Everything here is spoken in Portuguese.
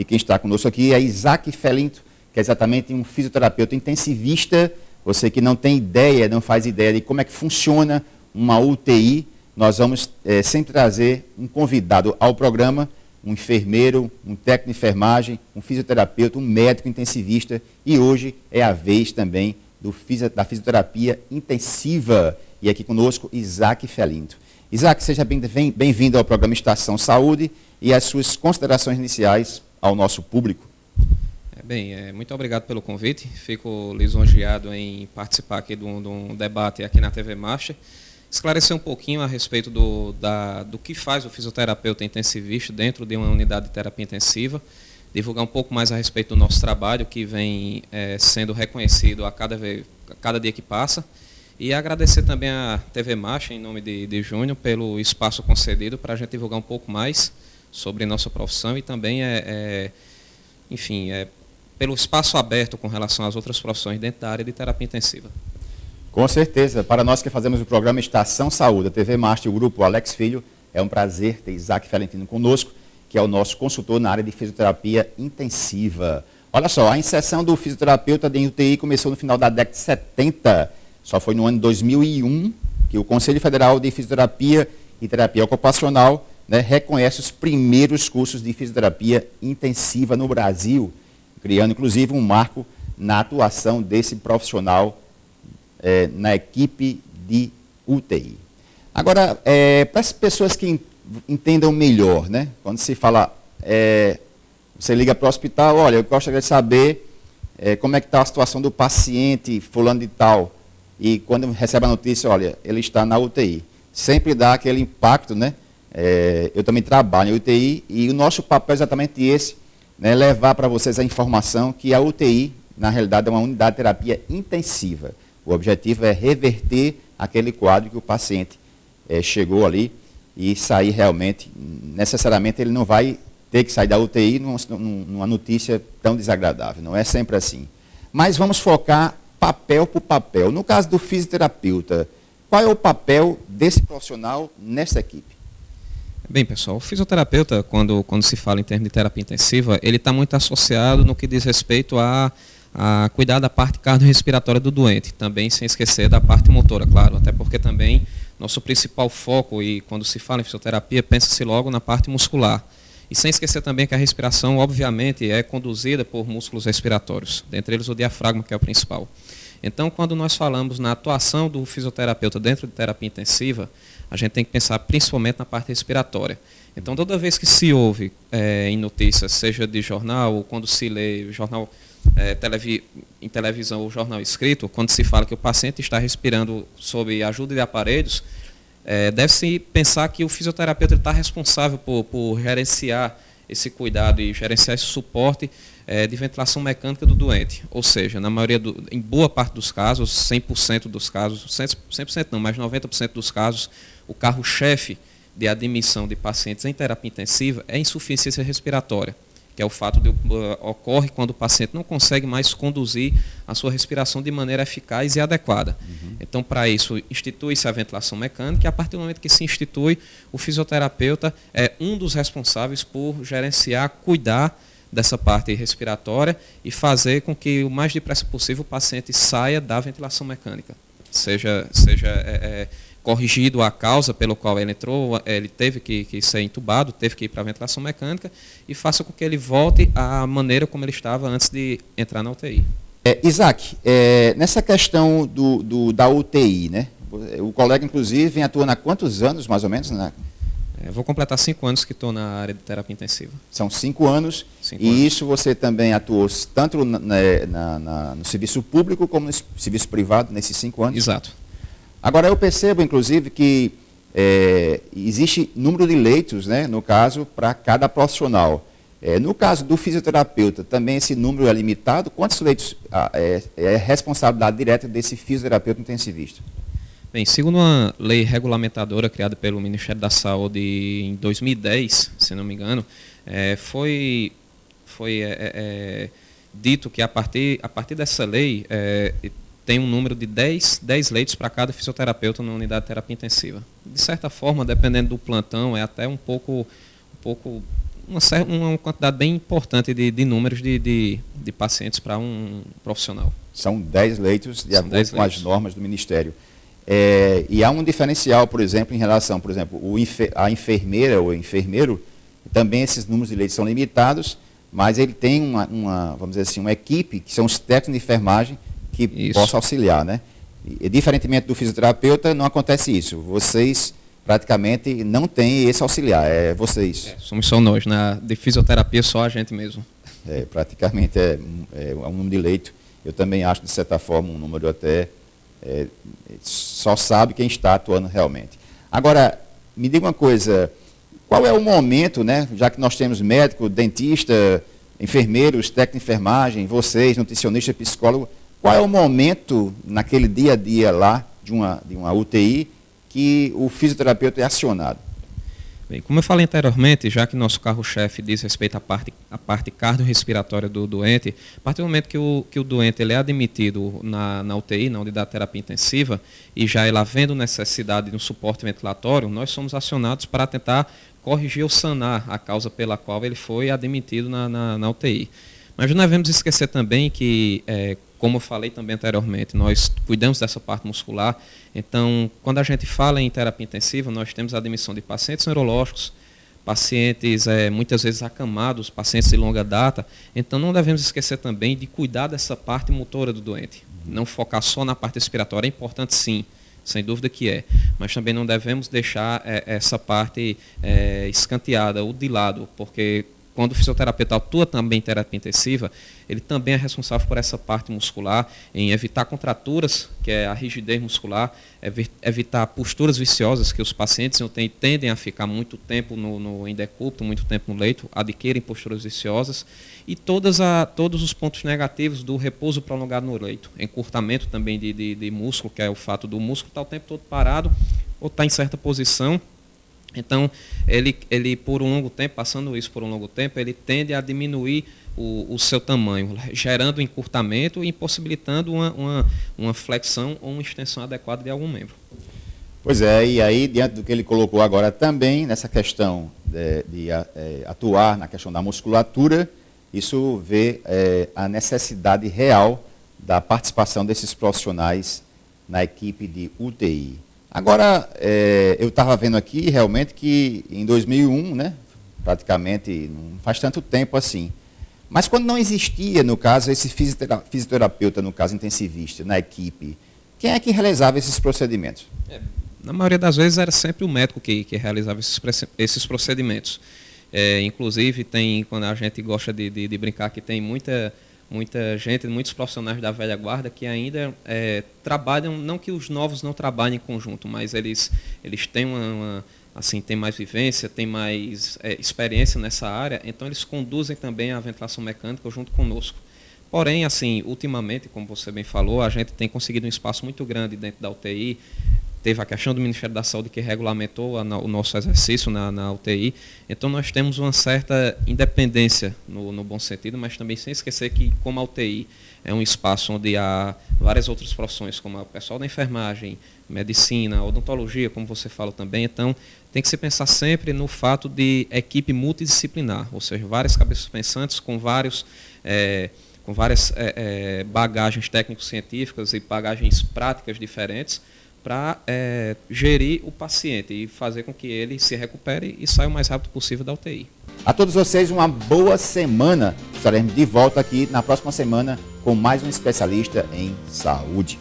quem está conosco aqui é Isaac Felinto, que é exatamente um fisioterapeuta intensivista. Você que não tem ideia, não faz ideia de como é que funciona uma UTI, nós vamos sempre trazer um convidado ao programa, um enfermeiro, um técnico de enfermagem, um fisioterapeuta, um médico intensivista, e hoje é a vez também da fisioterapia intensiva. E aqui conosco, Isaac Felinto. Isaac, seja bem-vindo ao programa Estação Saúde e as suas considerações iniciais ao nosso público. Muito obrigado pelo convite. Fico lisonjeado em participar aqui de um debate aqui na TV Master. Esclarecer um pouquinho a respeito do que faz o fisioterapeuta intensivista dentro de uma unidade de terapia intensiva, divulgar um pouco mais a respeito do nosso trabalho, que vem sendo reconhecido a cada dia que passa, e agradecer também à TV Master, em nome de Júnior, pelo espaço concedido para a gente divulgar um pouco mais sobre nossa profissão e também, pelo espaço aberto com relação às outras profissões dentro da área de terapia intensiva. Com certeza. Para nós que fazemos o programa Estação Saúde, a TV Master e o grupo Alex Filho, é um prazer ter Isaac Felentino conosco, que é o nosso consultor na área de fisioterapia intensiva. Olha só, a inserção do fisioterapeuta em UTI começou no final da década de 70. Só foi no ano de 2001 que o Conselho Federal de Fisioterapia e Terapia Ocupacional reconhece os primeiros cursos de fisioterapia intensiva no Brasil, criando inclusive um marco na atuação desse profissional na equipe de UTI. Agora, para as pessoas que entendam melhor, quando se fala, você liga para o hospital, olha, eu gostaria de saber como é que está a situação do paciente fulano de tal, e quando recebe a notícia, olha, ele está na UTI. Sempre dá aquele impacto, eu também trabalho em UTI, e o nosso papel é exatamente esse, levar para vocês a informação que a UTI, na realidade, é uma unidade de terapia intensiva. O objetivo é reverter aquele quadro que o paciente chegou ali e sair realmente, necessariamente ele não vai ter que sair da UTI numa notícia tão desagradável, não é sempre assim. Mas vamos focar papel por papel. No caso do fisioterapeuta, qual é o papel desse profissional nessa equipe? Bem, pessoal, o fisioterapeuta, quando se fala em termos de terapia intensiva, ele está muito associado no que diz respeito a cuidar da parte cardiorrespiratória do doente, também sem esquecer da parte motora, claro, até porque também nosso principal foco, e quando se fala em fisioterapia, pensa-se logo na parte muscular. E sem esquecer também que a respiração, obviamente, é conduzida por músculos respiratórios, dentre eles o diafragma, que é o principal. Então, quando nós falamos na atuação do fisioterapeuta dentro de terapia intensiva, a gente tem que pensar principalmente na parte respiratória. Então, toda vez que se ouve em notícias, seja de jornal, ou quando se lê jornal em televisão ou jornal escrito, quando se fala que o paciente está respirando sob a ajuda de aparelhos, deve-se pensar que o fisioterapeuta está responsável por gerenciar esse cuidado e gerenciar esse suporte de ventilação mecânica do doente. Ou seja, em boa parte dos casos, 100% dos casos, 100% não, mas 90% dos casos, o carro-chefe de admissão de pacientes em terapia intensiva é insuficiência respiratória, que é o fato de ocorre quando o paciente não consegue mais conduzir a sua respiração de maneira eficaz e adequada. Então, para isso, institui-se a ventilação mecânica, e a partir do momento que se institui, o fisioterapeuta é um dos responsáveis por gerenciar, cuidar dessa parte respiratória e fazer com que o mais depressa possível o paciente saia da ventilação mecânica. Seja corrigido a causa pelo qual ele entrou, ele teve que ser entubado, teve que ir para a ventilação mecânica, e faça com que ele volte à maneira como ele estava antes de entrar na UTI. Isaac, nessa questão da UTI, o colega, inclusive, vem atuando há quantos anos, mais ou menos? Vou completar 5 anos que estou na área de terapia intensiva. São 5 anos, isso você também atuou tanto no serviço público como no serviço privado nesses 5 anos? Exato. Agora, eu percebo, inclusive, que existe número de leitos, no caso, para cada profissional. No caso do fisioterapeuta, também esse número é limitado? Quantos leitos é responsabilidade direta desse fisioterapeuta intensivista? Bem, segundo uma lei regulamentadora criada pelo Ministério da Saúde em 2010, se não me engano, foi dito que a partir dessa lei tem um número de 10 leitos para cada fisioterapeuta na unidade de terapia intensiva. De certa forma, dependendo do plantão, é até um pouco uma quantidade bem importante de números de pacientes para um profissional. São 10 leitos de acordo com as normas do Ministério. E há um diferencial, por exemplo, em relação, por exemplo, a enfermeira ou enfermeiro, também esses números de leitos são limitados, mas ele tem vamos dizer assim, uma equipe, que são os técnicos de enfermagem, que possam auxiliar, né? E, diferentemente do fisioterapeuta, não acontece isso. Vocês praticamente não têm esse auxiliar, é vocês. Somos só nós, de fisioterapia só a gente mesmo. Praticamente é um número de leito. Eu também acho, de certa forma, um número até... só sabe quem está atuando realmente. Agora, me diga uma coisa, qual é o momento, né, já que nós temos médico, dentista, enfermeiros, técnico de enfermagem, vocês, nutricionista, psicólogo, qual é o momento, naquele dia a dia lá, de uma UTI, que o fisioterapeuta é acionado? Bem, como eu falei anteriormente, já que nosso carro-chefe diz respeito à parte cardiorrespiratória do doente, a partir do momento que o doente ele é admitido na UTI, na unidade de terapia intensiva, e já ele havendo necessidade de um suporte ventilatório, nós somos acionados para tentar corrigir ou sanar a causa pela qual ele foi admitido na UTI. Mas não devemos esquecer também que, como eu falei também anteriormente, nós cuidamos dessa parte muscular. Então, quando a gente fala em terapia intensiva, nós temos a admissão de pacientes neurológicos, pacientes muitas vezes acamados, pacientes de longa data. Então, não devemos esquecer também de cuidar dessa parte motora do doente. Não focar só na parte respiratória. É importante, sim, sem dúvida que é. Mas também não devemos deixar essa parte escanteada ou de lado, porque... quando o fisioterapeuta atua também em terapia intensiva, ele também é responsável por essa parte muscular, em evitar contraturas, que é a rigidez muscular, evitar posturas viciosas, que os pacientes tendem a ficar muito tempo em decúbito, muito tempo no leito, adquirem posturas viciosas, e todos os pontos negativos do repouso prolongado no leito. encurtamento também de músculo, que é o fato do músculo estar o tempo todo parado, ou estar em certa posição. Então, ele por um longo tempo, passando isso por um longo tempo, ele tende a diminuir o seu tamanho, gerando encurtamento e impossibilitando uma flexão ou uma extensão adequada de algum membro. Pois é, e aí, diante do que ele colocou agora também, nessa questão de atuar na questão da musculatura, isso vê a necessidade real da participação desses profissionais na equipe de UTI. Agora, eu estava vendo aqui realmente que em 2001, né, praticamente, não faz tanto tempo assim, mas quando não existia, no caso, esse fisioterapeuta, no caso intensivista, na equipe, quem é que realizava esses procedimentos? Na maioria das vezes era sempre o médico que realizava esses procedimentos. Inclusive, quando a gente gosta de brincar que tem muita gente, muitos profissionais da velha guarda que ainda trabalham, não que os novos não trabalhem em conjunto, mas eles têm têm mais vivência, têm mais experiência nessa área, então eles conduzem também a ventilação mecânica junto conosco. Porém, ultimamente, como você bem falou, a gente tem conseguido um espaço muito grande dentro da UTI. Teve a questão do Ministério da Saúde que regulamentou o nosso exercício na UTI. Então, nós temos uma certa independência no bom sentido, mas também sem esquecer que, como a UTI é um espaço onde há várias outras profissões, como o pessoal da enfermagem, medicina, odontologia, como você fala também, então tem que se pensar sempre no fato de equipe multidisciplinar, ou seja, várias cabeças pensantes com várias bagagens técnico-científicas e bagagens práticas diferentes, para gerir o paciente e fazer com que ele se recupere e saia o mais rápido possível da UTI. A todos vocês, uma boa semana. Estaremos de volta aqui na próxima semana com mais um especialista em saúde.